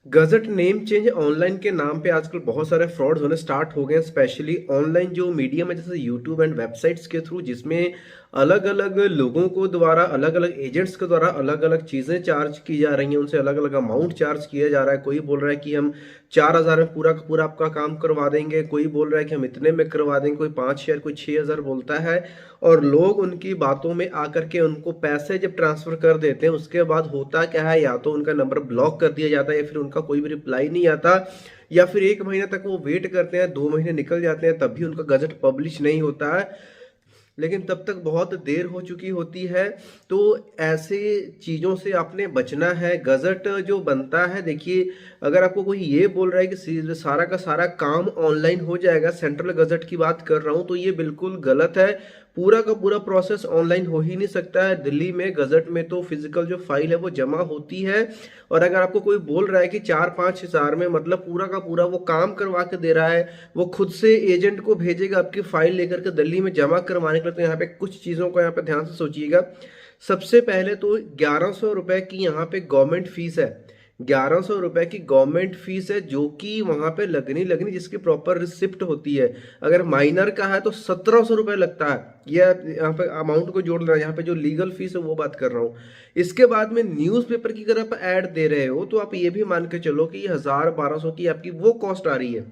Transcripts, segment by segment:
Gazette name change online के नाम पे आजकल बहुत सारे फ्रॉड्स होने स्टार्ट हो गए हैं, स्पेशली ऑनलाइन जो मीडियम है जैसे यूट्यूब एंड वेबसाइट्स के थ्रू, जिसमें अलग अलग लोगों को द्वारा अलग अलग एजेंट्स के द्वारा अलग अलग चीज़ें चार्ज की जा रही हैं, उनसे अलग अलग अमाउंट चार्ज किया जा रहा है। कोई बोल रहा है कि हम 4,000 में पूरा का पूरा आपका काम करवा देंगे, कोई बोल रहा है कि हम इतने में करवा देंगे, कोई 5,000 कोई 6,000 बोलता है। और लोग उनकी बातों में आकर के उनको पैसे जब ट्रांसफर कर देते हैं, उसके बाद होता क्या है, या तो उनका नंबर ब्लॉक कर दिया जाता है या फिर उनका कोई भी रिप्लाई नहीं आता, या फिर 1 महीने तक वो वेट करते हैं, 2 महीने निकल जाते हैं, तब भी उनका गजट पब्लिश नहीं होता है। लेकिन तब तक बहुत देर हो चुकी होती है। तो ऐसे चीज़ों से आपने बचना है। गजट जो बनता है, देखिए, अगर आपको कोई ये बोल रहा है कि सारा का सारा काम ऑनलाइन हो जाएगा, सेंट्रल गजट की बात कर रहा हूँ, तो ये बिल्कुल गलत है। पूरा का पूरा प्रोसेस ऑनलाइन हो ही नहीं सकता है। दिल्ली में गजट में तो फिजिकल जो फाइल है वो जमा होती है। और अगर आपको कोई बोल रहा है कि 4-5 हजार में मतलब पूरा का पूरा वो काम करवा के दे रहा है, वो खुद से एजेंट को भेजेगा आपकी फाइल लेकर के दिल्ली में जमा करवाने के लिए, तो यहाँ पे कुछ चीज़ों को यहाँ पे ध्यान से सोचिएगा। सबसे पहले तो 1,100 रुपए की यहाँ पे गवर्नमेंट फीस है। 1,100 रुपए की गवर्नमेंट फीस है, जो कि वहां पे लगनी लगनी जिसकी प्रॉपर रिसिप्ट होती है। अगर माइनर का है तो 1,700 रुपए लगता है। यह यहाँ पे अमाउंट को जोड़ लेना, यहाँ पे जो लीगल फीस है वो बात कर रहा हूँ। इसके बाद में न्यूज़पेपर की अगर आप ऐड दे रहे हो, तो आप ये भी मान के चलो कि 1,000-1,200 की आपकी वो कॉस्ट आ रही है।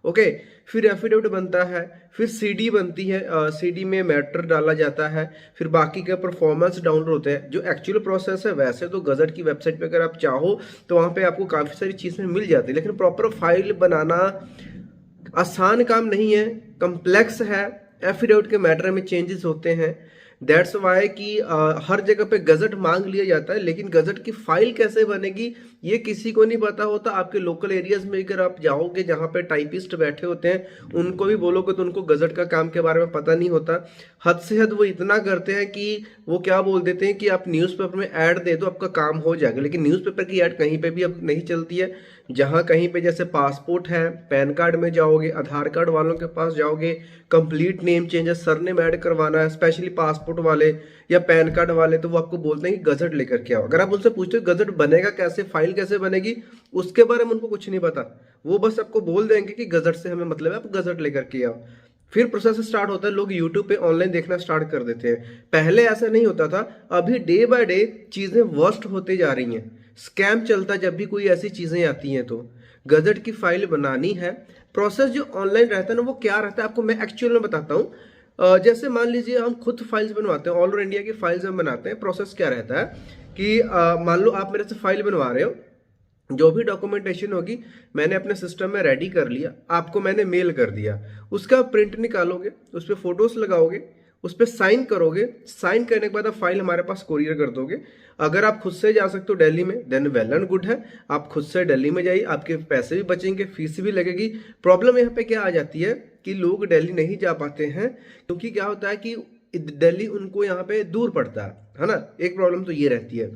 ओके, फिर एफिडेविट बनता है, फिर सीडी बनती है, सीडी में मैटर डाला जाता है, फिर बाकी का परफॉर्मेंस डाउनलोड होते हैं। जो एक्चुअल प्रोसेस है, वैसे तो गजट की वेबसाइट पे अगर आप चाहो तो वहाँ पे आपको काफ़ी सारी चीज़ें मिल जाती है, लेकिन प्रॉपर फाइल बनाना आसान काम नहीं है, कम्प्लेक्स है। एफिडेविट के मैटर में चेंजेस होते हैं। दैट्स वाई कि हर जगह पे गजट मांग लिया जाता है, लेकिन गजट की फाइल कैसे बनेगी ये किसी को नहीं पता होता। आपके लोकल एरियाज में अगर आप जाओगे जहाँ पे टाइपिस्ट बैठे होते हैं, उनको भी बोलोगे तो उनको गजट का काम के बारे में पता नहीं होता। हद से हद वो इतना करते हैं कि वो क्या बोल देते हैं कि आप न्यूज़पेपर में ऐड दे दो, आपका काम हो जाएगा। लेकिन न्यूज़पेपर की ऐड कहीं पे भी अब नहीं चलती है। जहाँ कहीं पे जैसे पासपोर्ट है, पैन कार्ड में जाओगे, आधार कार्ड वालों के पास जाओगे, complete name changes surname add करवाना है, स्पेशली पासपोर्ट वाले या पैन कार्ड वाले, तो वो आपको बोलते हैं कि गजट लेकर के आओ। अगर आप उनसे पूछते हो गजट बनेगा कैसे, फाइल कैसे बनेगी, उसके बारे में उनको कुछ नहीं पता। वो बस आपको बोल देंगे कि गजट से हमें मतलब है, आप गजट लेकर के आओ। फिर प्रोसेस स्टार्ट होता है, लोग यूट्यूब पे ऑनलाइन देखना स्टार्ट कर देते हैं। पहले ऐसा नहीं होता था, अभी डे बाय डे चीजें वर्स्ट होते जा रही हैं। स्कैम चलता है जब भी कोई ऐसी चीजें आती हैं। तो गजट की फाइल बनानी है, प्रोसेस जो ऑनलाइन रहता है ना, वो क्या रहता है आपको मैं एक्चुअल में बताता हूँ। जैसे मान लीजिए हम खुद फाइल्स बनवाते हैं, ऑल ओवर इंडिया की फाइल्स हम बनाते हैं। प्रोसेस क्या रहता है कि मान लो आप मेरे से फाइल बनवा रहे हो, जो भी डॉक्यूमेंटेशन होगी मैंने अपने सिस्टम में रेडी कर लिया, आपको मैंने मेल कर दिया। उसका प्रिंट निकालोगे, उस पर फोटोज लगाओगे, उस पर साइन करोगे, साइन करने के बाद आप फाइल हमारे पास कोरियर कर दोगे। अगर आप खुद से जा सकते हो दिल्ली में, देन वेल एंड गुड है, आप खुद से दिल्ली में जाइए, आपके पैसे भी बचेंगे, फीस भी लगेगी। प्रॉब्लम यहाँ पे क्या आ जाती है कि लोग दिल्ली नहीं जा पाते हैं, क्योंकि क्या होता है कि दिल्ली उनको यहाँ पे दूर पड़ता है ना। एक प्रॉब्लम तो ये रहती है।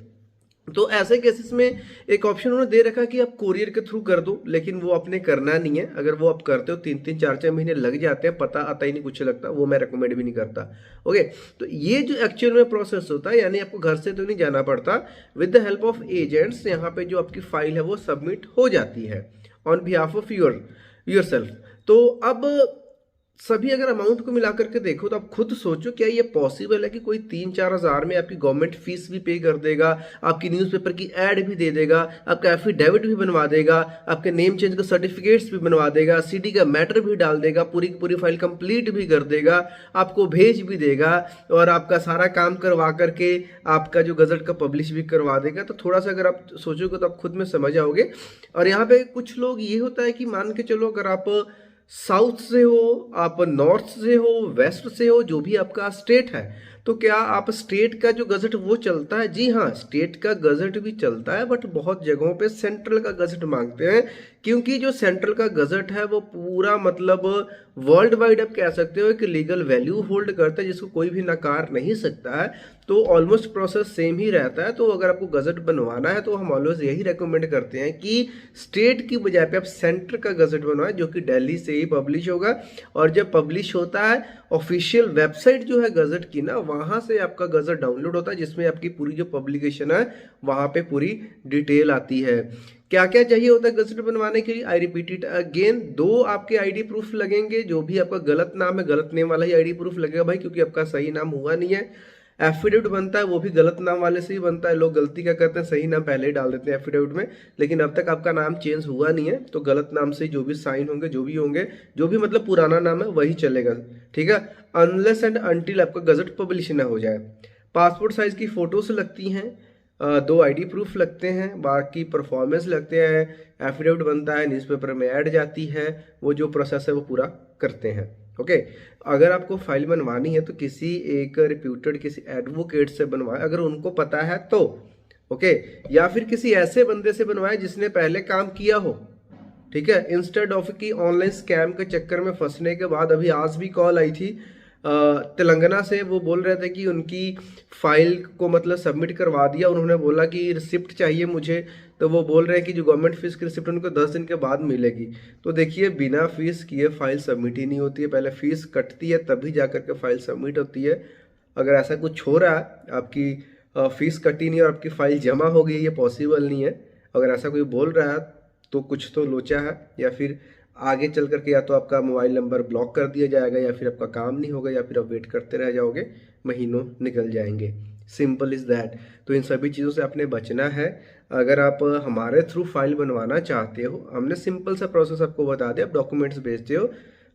तो ऐसे केसेस में एक ऑप्शन उन्होंने दे रखा कि आप कोरियर के थ्रू कर दो, लेकिन वो आपने करना नहीं है। अगर वो आप करते हो 3-3 4-4 महीने लग जाते हैं, पता आता ही नहीं, कुछ लगता, वो मैं रेकमेंड भी नहीं करता। ओके, तो ये जो एक्चुअल में प्रोसेस होता है, यानी आपको घर से तो नहीं जाना पड़ता, with the help of agents यहाँ पे जो आपकी फाइल है वो सबमिट हो जाती है on behalf of your self. तो अब सभी अगर अमाउंट को मिला करके देखो तो आप खुद सोचो, क्या ये पॉसिबल है कि कोई 3-4 हजार में आपकी गवर्नमेंट फीस भी पे कर देगा, आपकी न्यूज़पेपर की एड भी दे देगा, आपका एफिडेविट भी बनवा देगा, आपके नेम चेंज का सर्टिफिकेट्स भी बनवा देगा, सीडी का मैटर भी डाल देगा, पूरी की पूरी फाइल कंप्लीट भी कर देगा, आपको भेज भी देगा, और आपका सारा काम करवा करके आपका जो गजट का पब्लिश भी करवा देगा। तो थोड़ा सा अगर आप सोचोगे तो आप खुद में समझ आओगे। और यहाँ पे कुछ लोग ये होता है कि मान के चलो, अगर आप साउथ से हो, आप नॉर्थ से हो, वेस्ट से हो, जो भी आपका स्टेट है, तो क्या आप स्टेट का जो गजट वो चलता है? जी हाँ, स्टेट का गजट भी चलता है, बट बहुत जगहों पे सेंट्रल का गजट मांगते हैं, क्योंकि जो सेंट्रल का गजट है वो पूरा मतलब वर्ल्ड वाइड आप कह सकते हो कि लीगल वैल्यू होल्ड करता है, जिसको कोई भी नकार नहीं सकता है। तो ऑलमोस्ट प्रोसेस सेम ही रहता है। तो अगर आपको गजट बनवाना है तो हम ऑलवेज यही रेकमेंड करते हैं कि स्टेट की बजाय पे आप सेंटर का गजट बनवाएं, जो कि दिल्ली से ही पब्लिश होगा। और जब पब्लिश होता है ऑफिशियल वेबसाइट जो है गजट की ना, वहाँ से आपका गज़ट डाउनलोड होता है, जिसमें आपकी पूरी जो पब्लिकेशन है वहाँ पे पूरी डिटेल आती है। क्या क्या चाहिए होता है गज़ट बनवाने के लिए? आई रिपीट इट अगेन, 2 आपके आईडी प्रूफ लगेंगे। जो भी आपका गलत नाम है, गलत नेम वाला ही आईडी प्रूफ लगेगा भाई, क्योंकि आपका सही नाम हुआ नहीं है। एफिडेविट बनता है वो भी गलत नाम वाले से ही बनता है। लोग गलती क्या करते हैं, सही नाम पहले ही डाल देते हैं एफिडेविट में, लेकिन अब तक आपका नाम चेंज हुआ नहीं है, तो गलत नाम से जो भी साइन होंगे, जो भी होंगे, जो भी मतलब पुराना नाम है वही चलेगा, ठीक है। अनलेस एंड अनटिल आपका गजट पब्लिश ना हो जाए। पासपोर्ट साइज की फोटोज लगती हैं, 2 आईडी प्रूफ लगते हैं, बाकी परफॉर्मेंस लगते हैं, एफिडेविट बनता है, न्यूज़पेपर में ऐड जाती है, वो जो प्रोसेस है वो पूरा करते हैं। ओके, अगर आपको फाइल बनवानी है तो किसी एक रिप्यूटेड किसी एडवोकेट से बनवाएं, अगर उनको पता है तो। ओके, या फिर किसी ऐसे बंदे से बनवाएं जिसने पहले काम किया हो, ठीक है। इंस्टेड ऑफ कि ऑनलाइन स्कैम के चक्कर में फंसने के बाद, अभी आज भी कॉल आई थी तेलंगाना से, वो बोल रहे थे कि उनकी फाइल को मतलब सबमिट करवा दिया, उन्होंने बोला कि रिसिप्ट चाहिए मुझे, तो वो बोल रहे हैं कि जो गवर्नमेंट फीस की रिसिप्ट उनको 10 दिन के बाद मिलेगी। तो देखिए, बिना फीस किए फाइल सबमिट ही नहीं होती है, पहले फीस कटती है तभी जाकर के फाइल सबमिट होती है। अगर ऐसा कुछ हो रहा है, आपकी फीस कटी नहीं और आपकी फाइल जमा हो गई, ये पॉसिबल नहीं है। अगर ऐसा कोई बोल रहा है तो कुछ तो लोचा है, या फिर आगे चल करके या तो आपका मोबाइल नंबर ब्लॉक कर दिया जाएगा, या फिर आपका काम नहीं होगा, या फिर आप वेट करते रह जाओगे, महीनों निकल जाएंगे। Simple is that. तो इन सभी चीज़ों से आपने बचना है। अगर आप हमारे थ्रू फाइल बनवाना चाहते हो, हमने सिंपल सा प्रोसेस आपको बता दिया। आप डॉक्यूमेंट्स भेजते हो,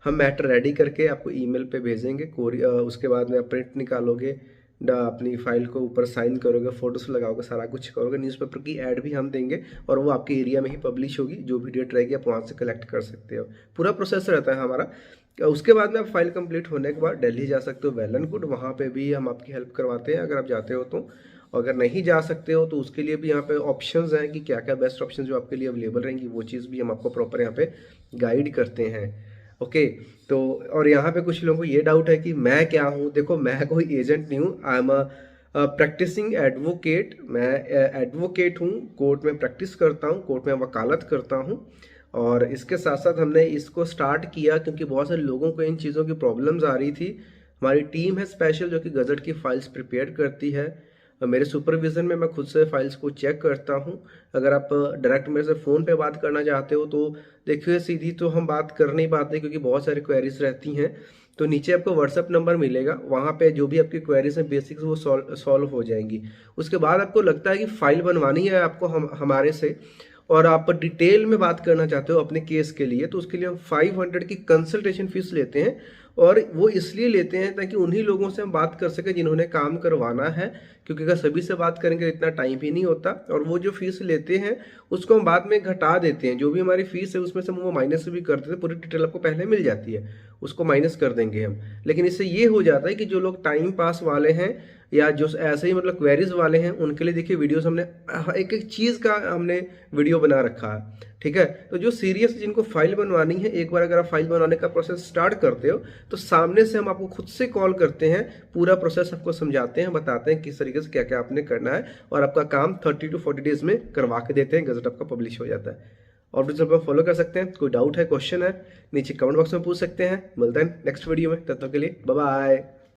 हम मैटर रेडी करके आपको ईमेल पे भेजेंगे, उसके बाद में आप प्रिंट निकालोगे, अपनी फाइल को ऊपर साइन करोगे, फोटोस लगाओगे, सारा कुछ करोगे, न्यूज़पेपर की ऐड भी हम देंगे और वो आपके एरिया में ही पब्लिश होगी। जो भी डेट रहेगी आप वहाँ से कलेक्ट कर सकते हो। पूरा प्रोसेस रहता है हमारा। उसके बाद में आप फाइल कंप्लीट होने के बाद दिल्ली जा सकते हो, वेल एंड गुड, वहाँ पे भी हम आपकी हेल्प करवाते हैं अगर आप जाते हो तो। अगर नहीं जा सकते हो तो उसके लिए भी यहाँ पे ऑप्शंस हैं कि क्या क्या बेस्ट ऑप्शन जो आपके लिए अवेलेबल रहेंगी, वो चीज़ भी हम आपको प्रॉपर यहाँ पे गाइड करते हैं। ओके, तो और यहाँ पे कुछ लोगों को ये डाउट है कि मैं क्या हूँ। देखो, मैं कोई एजेंट नहीं हूँ, I am a practising advocate. मैं एडवोकेट हूँ, कोर्ट में प्रैक्टिस करता हूँ, कोर्ट में वकालत करता हूँ। और इसके साथ साथ हमने इसको स्टार्ट किया क्योंकि बहुत सारे लोगों को इन चीज़ों की प्रॉब्लम्स आ रही थी। हमारी टीम है स्पेशल जो कि गजट की फाइल्स प्रिपेयर करती है। मेरे सुपरविज़न में मैं खुद से फाइल्स को चेक करता हूँ। अगर आप डायरेक्ट मेरे से फ़ोन पे बात करना चाहते हो तो देखिए, सीधी तो हम बात कर नहीं पाते क्योंकि बहुत सारी क्वेरीज रहती हैं। तो नीचे आपको व्हाट्सअप नंबर मिलेगा, वहाँ पे जो भी आपकी क्वेरीज हैं बेसिक्स वो सॉल्व हो जाएंगी। उसके बाद आपको लगता है कि फ़ाइल बनवानी है आपको हमारे से, और आप डिटेल में बात करना चाहते हो अपने केस के लिए, तो उसके लिए हम 500 की कंसल्टेशन फीस लेते हैं। और वो इसलिए लेते हैं ताकि उन्हीं लोगों से हम बात कर सकें जिन्होंने काम करवाना है, क्योंकि अगर सभी से बात करेंगे इतना टाइम भी नहीं होता। और वो जो फीस लेते हैं उसको हम बाद में घटा देते हैं, जो भी हमारी फीस है उसमें से वो माइनस भी कर देते हैं। पूरी डिटेल आपको पहले मिल जाती है, उसको माइनस कर देंगे हम। लेकिन इससे ये हो जाता है कि जो लोग टाइम पास वाले हैं या जो ऐसे ही मतलब क्वेरीज वाले हैं, उनके लिए देखिए वीडियोस हमने एक एक चीज़ का हमने वीडियो बना रखा है, ठीक है। तो जो सीरियस जिनको फाइल बनवानी है, एक बार अगर आप फाइल बनवाने का प्रोसेस स्टार्ट करते हो तो सामने से हम आपको खुद से कॉल करते हैं, पूरा प्रोसेस आपको समझाते हैं, बताते हैं किस तरीके से क्या क्या आपने करना है, और आपका काम 30 to 40 डेज में करवा के देते हैं, गजट आपका पब्लिश हो जाता है। और भी सब फॉलो कर सकते हैं। कोई डाउट है, क्वेश्चन है, नीचे कमेंट बॉक्स में पूछ सकते हैं। मिलते हैं नेक्स्ट वीडियो में, तब तक के लिए बाय बाय।